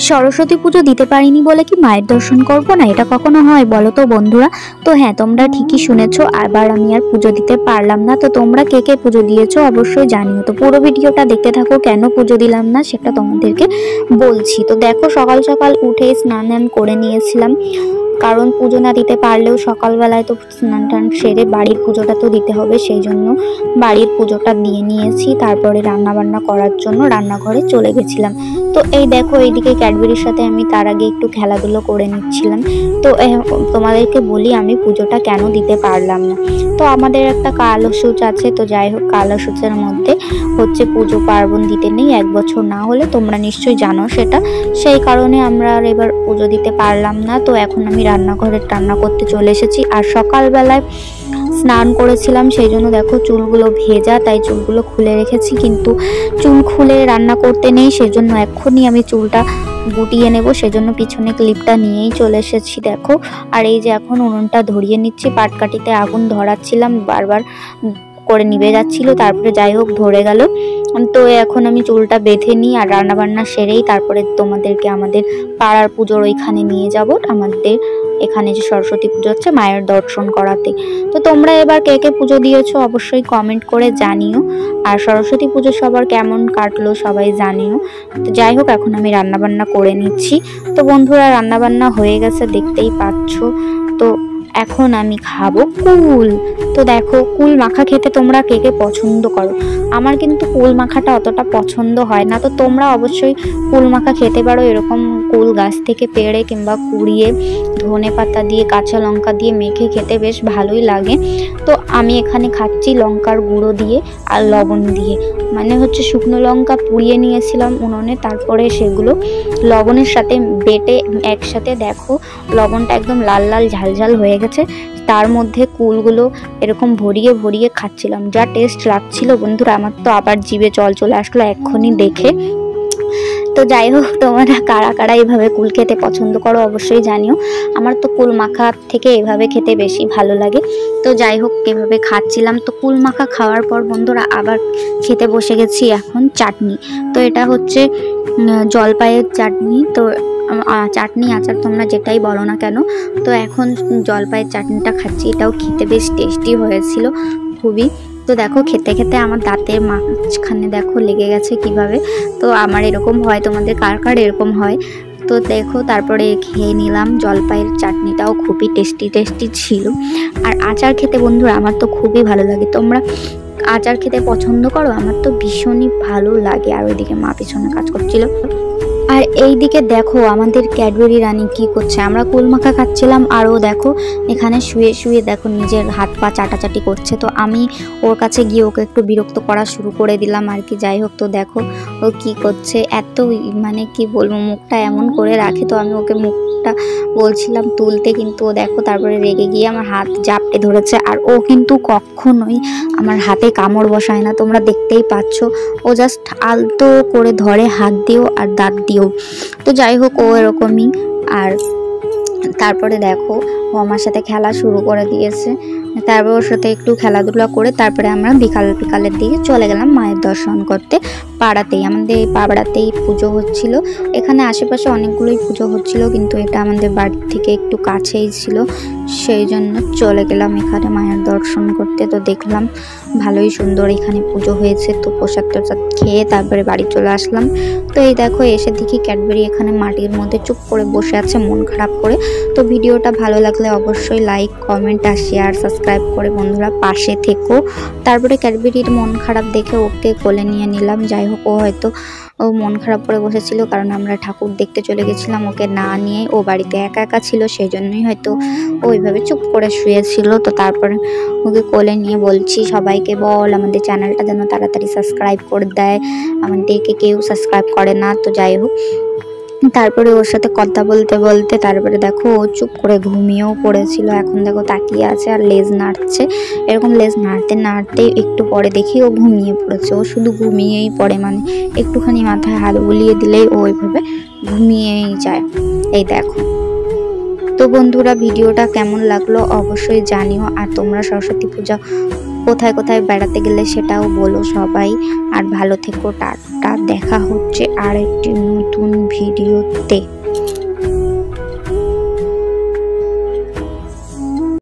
সরস্বতী পুজো দিতে পারিনি বলে কি মায়ের দর্শন করব না? এটা কখনো হয় বলো তো বন্ধুরা? তো হ্যাঁ, তোমরা ঠিকই শুনেছো, আবার আমি আর পুজো দিতে পারলাম না। তো তোমরা কে কে পুজো দিয়েছো অবশ্যই জানিও। তো পুরো ভিডিওটা দেখতে থাকো, কেন পুজো দিলাম না সেটা তোমাদেরকে বলছি। তো দেখো, সকাল সকাল উঠে স্নান করে নিয়েছিলাম, কারণ পুজো না দিতে পারলেও সকালবেলায় তো স্নান টান সেরে বাড়ির পুজোটা তো দিতে হবে, সেই জন্য বাড়ির পুজোটা দিয়ে নিয়েছি। তারপরে রান্না বান্না করার জন্য রান্নাঘরে চলে গেছিলাম। তো এই দেখো, এইদিকে ক্যাডবেরির সাথে আমি তার আগে একটু খেলাধুলো করে নিচ্ছিলাম। তো তোমাদেরকে বলি আমি পুজোটা কেন দিতে পারলাম না। তো আমাদের একটা কালসূচ আছে, তো যাই হোক, কালসূচের মধ্যে হচ্ছে পুজো পার্বণ দিতে নেই 1 বছর না হলে, তোমরা নিশ্চয়ই জানো সেটা। সেই কারণে আমরা আর এবার পুজো দিতে পারলাম না। তো এখন আমি রান্নাঘরে রান্না করতে চলে এসেছি। আর সকালবেলায় স্নান করেছিলাম, সেই জন্য দেখো চুলগুলো ভেজা, তাই চুলগুলো খুলে রেখেছি, কিন্তু চুল খুলে রান্না করতে নেই, সেজন্য এক্ষুনি আমি চুলটা গুটিয়ে নেব, সেজন্য পিছনে ক্লিপটা নিয়েই চলে এসেছি। দেখো, আর এই যে এখন উনুনটা ধরিয়ে নিচ্ছি, পাটকাঠিতে আগুন ধরাচ্ছিলাম, বারবার করে নিভে যাচ্ছিল, তারপরে যাই হোক ধরে গেল। তো এখন আমি চুলটা বেঁধে নিই আর রান্না বান্না সেরেই তারপরে তোমাদেরকে আমাদের পাড়ার পুজোর ওইখানে নিয়ে যাব, আমাদের এখানে যে সরস্বতী পুজো হচ্ছে মায়ের দর্শন করাতে। তো তোমরা এবার কে কে পুজো দিয়েছো অবশ্যই কমেন্ট করে জানিও, আর সরস্বতী পুজো সবার কেমন কাটলো সবাই জানিও। তো যাই হোক, এখন আমি রান্না বান্না করে নিচ্ছি। তো বন্ধুরা, রান্না বান্না হয়ে গেছে দেখতেই পাচ্ছ। তো এখন আমি খাবো কুল। তো দেখো, কুল মাখা খেতে তোমরা কে কে পছন্দ করো? আমার কিন্তু কুল মাখাটা অতটা পছন্দ হয় না। তো তোমরা অবশ্যই কুল মাখা খেতে পারো, এরকম কুল গাছ থেকে পেড়ে কিংবা কুড়িয়ে ধনে পাতা দিয়ে কাঁচা লঙ্কা দিয়ে মেখে খেতে বেশ ভালোই লাগে। তো আমি এখানে খাচ্ছি লঙ্কার গুঁড়ো দিয়ে আর লবণ দিয়ে, মানে হচ্ছে শুকনো লঙ্কা পুড়িয়ে নিয়েছিলাম উনুনে, তারপরে সেগুলো লবণের সাথে বেটে একসাথে, দেখো লবণটা একদম লাল লাল ঝালঝাল হয়ে গেছে, তার মধ্যে কুলগুলো এরকম ভরিয়ে ভরিয়ে খাচ্ছিলাম, যা টেস্ট লাগছিল বন্ধুরা, আমার তো আবার জিভে জল চলে আসলো এক্ষুনি দেখে। তো যাই হোক, তোমরা কারা কারা এইভাবে কুল খেতে পছন্দ করো অবশ্যই জানিও। আমার তো কুল মাখা থেকে এভাবে খেতে বেশি ভালো লাগে। তো যাই হোক, এভাবে খাচ্ছিলাম। তো কুল মাখা খাওয়ার পর বন্ধুরা আবার খেতে বসে গেছি এখন চাটনি। তো এটা হচ্ছে জলপাইয়ের চাটনি। তো চাটনি আচার তোমরা যেটাই বলো না কেন, তো এখন জলপাইয়ের চাটনিটা খাচ্ছি, এটাও খেতে বেশ টেস্টি হয়েছিল খুবই। তো দেখো, খেতে খেতে আমার দাঁতের মাঝখানে দেখো লেগে গেছে কিভাবে। তো আমার এরকম হয়, তোমাদের কার কার এরকম হয়? তো দেখো, তারপরে খেয়ে নিলাম। জলপাইয়ের চাটনিটাও খুবই টেস্টি টেস্টি ছিল। আর আচার খেতে বন্ধুরা আমার তো খুবই ভালো লাগে। তোমরা আচার খেতে পছন্দ করো? আমার তো ভীষণই ভালো লাগে। আর ওইদিকে মা পিছনে কাজ করছিল। আর এই দিকে দেখো আমাদের ক্যাডবেরি রানী কি করছে, আমরা কুল মাখা খাচ্ছিলাম আর ও দেখো এখানে শুয়ে শুয়ে দেখো নিজের হাত পা চাটাচাটি করছে। তো আমি ওর কাছে গিয়ে ওকে একটু বিরক্ত করা শুরু করে দিলাম আর কি। যাই হোক, তো দেখো ও কি করছে, এত মানে কি বলবো, মুখটা এমন করে রাখে। তো আমি ওকে মুখটা বলছিলাম তুলতে, কিন্তু ও দেখো তারপরে রেগে গিয়ে আমার হাত জাপটে ধরেছে। আর ও কিন্তু কখনোই আমার হাতে কামড় বসায় না, তোমরা দেখতেই পাচ্ছ। ও জাস্ট আলতো করে ধরে হাত দিও আর দাঁত দিও। তো যাই হোক, ও এরকমই। আর তারপরে দেখো ও আমার সাথে খেলা শুরু করে দিয়েছে। তারপর ওর সাথে একটু খেলাধুলা করে তারপরে আমরা বিকালের দিকে চলে গেলাম মায়ের দর্শন করতে। পাড়াতেই, আমাদের এই পাড়াতেই পুজো হচ্ছিল। এখানে আশেপাশে অনেকগুলোই পুজো হচ্ছিল, কিন্তু এটা আমাদের বাড়ি থেকে একটু কাছেই ছিল, সেই জন্য চলে গেলাম এখানে মায়ের দর্শন করতে। তো দেখলাম ভালোই সুন্দর এখানে পুজো হয়েছে। তো প্রসাদ টোসাদ খেয়ে তারপরে বাড়ি চলে আসলাম। তো এই দেখো, এসে দেখি ক্যাডবেরি এখানে মাটির মধ্যে চুপ করে বসে আছে মন খারাপ করে। তো ভিডিওটা ভালো লাগলে অবশ্যই লাইক, কমেন্ট আর শেয়ার, সাবস্ক্রাইব করে বন্ধুরা পাশে থেকো। তারপরে ক্যাডবেরির মন খারাপ দেখে ওকে কোলে নিয়ে নিলাম। যাই হোক, ও হয়তো ও মন খারাপ করে বসেছিল, কারণ আমরা ঠাকুর দেখতে চলে গেছিলাম, ওকে না নিয়ে ও বাড়িতে একা একা ছিল, সেই জন্যই হয়তো ওইভাবে চুপ করে শুয়েছিল। তো তারপরে ওকে কোলে নিয়ে বলছি সবাইকে বল আমাদের চ্যানেলটা যেন তাড়াতাড়ি সাবস্ক্রাইব করে দেয়, আমাদেরকে কেউ সাবস্ক্রাইব করে না। তো যাই হোক, তারপরে ওর সাথে কথা বলতে বলতে তারপরে দেখো ও চুপ করে ঘুমিয়েও পড়েছিল। এখন দেখো তাকিয়ে আছে আর লেজ নাড়ছে, এরকম লেজ নাড়তে নাড়তে একটু পরে দেখি ও ঘুমিয়ে পড়েছে। ও শুধু ঘুমিয়েই পড়ে, মানে একটুখানি মাথায় হাত বুলিয়ে দিলেই ও ওইভাবে ঘুমিয়েই যায়। এই দেখো। তো বন্ধুরা, ভিডিওটা কেমন লাগলো অবশ্যই জানিও। আর তোমরা সরস্বতী পূজা কোথায় কোথায় বেড়াতে গেলে সেটাও বলো সবাই। আর ভালো থেকো, টাটা, দেখা হচ্ছে আর একটি নতুন ভিডিওতে।